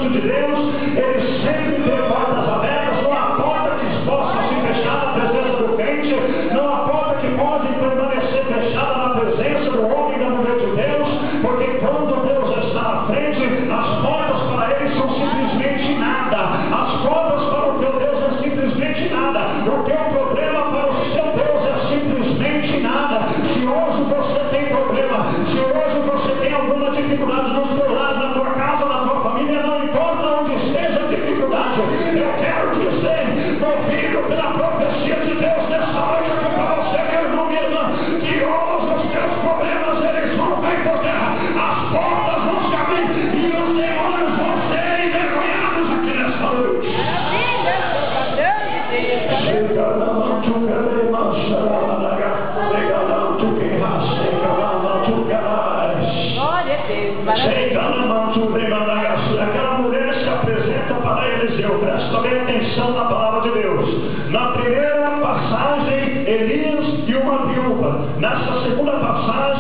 anjo de Deus, ele sempre tem portas abertas, não há porta que possa se fechar na presença do crente, não há porta que pode permanecer fechada na presença do homem e da mulher de Deus, porque quando Deus está à frente, as portas para ele são simplesmente nada, as portas para o teu Deus é simplesmente nada, o teu problema para o seu Deus é simplesmente nada. Se hoje você tem problema, se hoje você tem alguma dificuldade no seu lado, na tua casa, na tua família, não importa onde esteja a dificuldade, eu quero dizer, movido pela profecia de Deus nessa noite aqui para você, meu irmão, minha irmã, que hoje os teus problemas eles vão cair por terra, as portas vão se abrir e os demônios vão ser envergonhados aqui nessa noite. Aquela mulher se apresenta para Eliseu. Presta bem atenção na palavra de Deus. Na primeira passagem, Elias e uma viúva. Nessa segunda passagem,